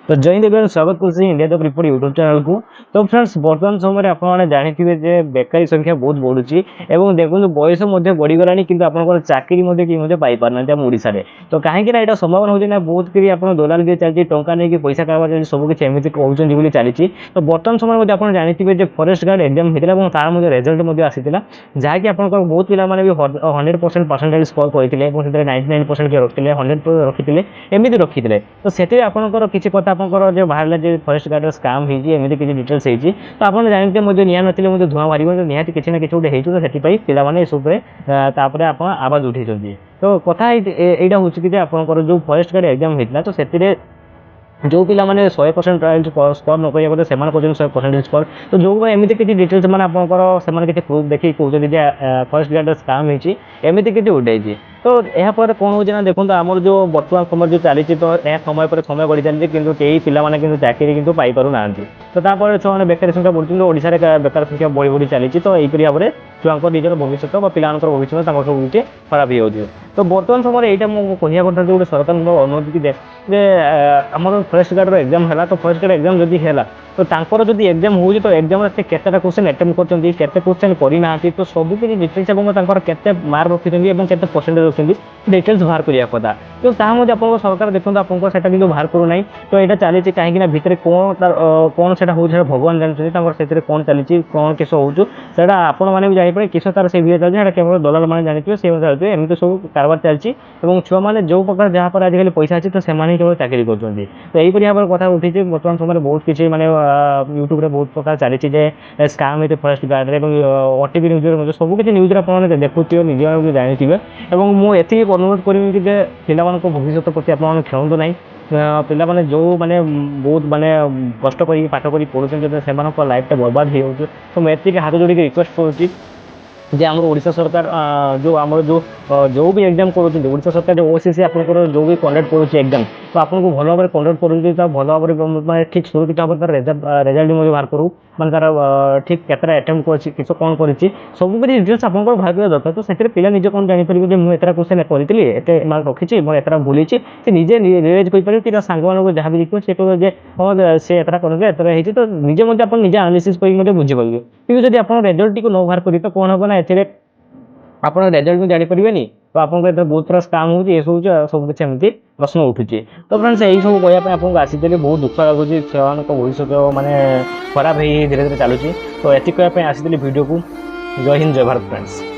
तो जय हिंद एवं स्वागत करुच्ची India job report YouTube channel को। तो फ्रेंड्स बर्तमान समय आपने जानते जे बेकारी संख्या बहुत बढ़ुची एवं देखो बयस बढ़ीगला कि आप चाकरी कि पाई पारना ओडिशा रे। तो कहीं यहाँ संभावना होना बहुत कि आप दलाल दिए चलती टाँचा नहीं पैसा कारोबार चलती सब किसी एमती कहते चली। तो बर्तमान समय आप जानते जे फॉरेस्ट गार्ड एग्जाम होता है तार रेजल्ट आसी जहाँकि आप बहुत पिला 100% परसेंटेज स्कोर करते 99% रखते 100 रखी एमती रखी तो से आपंकर किसी कथा आपंकर जो बाहर जो फॉरेस्ट गार्ड स्काम होती किसी डिटेल्स होती तो आप जानते मुझे निया नी मुझे धुआं बाहर निहती किसी ना किसी गोटे हो तो पे सब आप आवाज उठे। तो कथा यहाँ हूँ कि आपंकर जो फॉरेस्ट गार्ड एग्जाम होता तो से जो पिला माने 100% स्कोर न करेंगे से 100% स्कोर तो जो एमती किसी डिटेल्स मैंने आपंकर किसी प्रूफ देखिए कहते फॉरेस्ट गार्ड स्काम होती एमती किसी उठाई। तो यहाँ कौन होना देखो आम जो बर्तमान समय जो चली तो यह समय पर समय बढ़ी चलती कि कई पिला चाकरी पाई पार ना। तो तापर छुआ बेकारी संख्या बढ़ती ओडिशा बेकार संख्या बढ़ी बढ़ी चली तो यहीपरी भाव में छुआ निजर भविष्य पिला भविष्य सब किसी खराब हो। तो बर्तमान समय यहाँ कहना कथा जो सरकार अनुमति दे आम फॉरेस्ट गार्ड एग्जाम है तो फॉरेस्ट गार्ड एग्जाम जदि है तो तांकर जदि एग्जाम हो तो एग्जाम से केतेटा क्वेश्चन अटेम्प्ट करछन्ती केते क्वेश्चन करना तो सब किसी डिटेल्स एवं केते मार्क रखिछन्ती केते परसेंटेज रखिछन्ती डिटेल्स बाहर करिया कथा। तो ताहा मध्ये आपन सरकार देखो आपन सेटा किंतु बाहर करू नाही। तो एटा चली कहीं भितर कौन से भगवान जानते कौन चली कौन किस होटा आपण मैंने भी जापर किस तार से चलती केवल दलाल मैंने जानी से चलते एमती सब कारबार चलती छुआ मैंने जो प्रकार जहाँ पर आजिकल पैसा अच्छी तो से केवल चाकरी कर। तो यहीपरी भाव में कथा उठी बर्तमान समय बहुत किसी मैंने यूट्यूब बहुत प्रकार चली स्काम होते फॉरेस्ट गार्ड ओटीवी न्यूज सब किसी न्यूज आपने देखुए निजे जानते मुझे अनुरोध करी पिला भविष्य प्रति आप खेलु ना पिला माने जो माने बहुत माने कष्ट कर पाठ कर पढ़ुं से लाइफ बर्बाद हो। तो मुझे हाथ जोड़ी रिक्वेस्ट करुँची जे आम ओडिशा सरकार जो आम जो भी एग्जाम करुँच ओडिशा सरकार जो ओसीसी आपंकर जो भी कंडक्ट करुँच एग्जाम तो आपको भल भाव कंडक्ट कर भल भाव में ठीक सुरक्षित भाव में रेजल्ट बाहर करूँ मैं तार ठीक केतटा अटेम्प्ट कर किस कौन कर सब किसी डिटेल्स आप बाहर करा दरकार। तो से पिला निजे कौन जापर मुझे एतटा क्वेश्चन करी एत मार्क रखी मैं एतटा भूली से निजे रियलाइज कर कि सांग मान जहाँ भी लिखो से कहे हाँ से एतटा कर एतटा तो निजे आप निजे एनालिसिस कर बुझीपारे कि जब आप रेजल्ट टी न बाहर करें तो कौन हम ना आप रेजल्ट भी जानीपारे तो आपको बहुत थोड़ा स्काम हो सब किसी एमती प्रश्न उठुचे। तो फ्रेंड्स यही सब कहवाई आपको आसी बहुत दुख लगुच से भविष्य माने खराब हो धीरे धीरे चलुची। तो ये कहवाई आसी वीडियो को जय हिंद जय भारत फ्रेंड्स।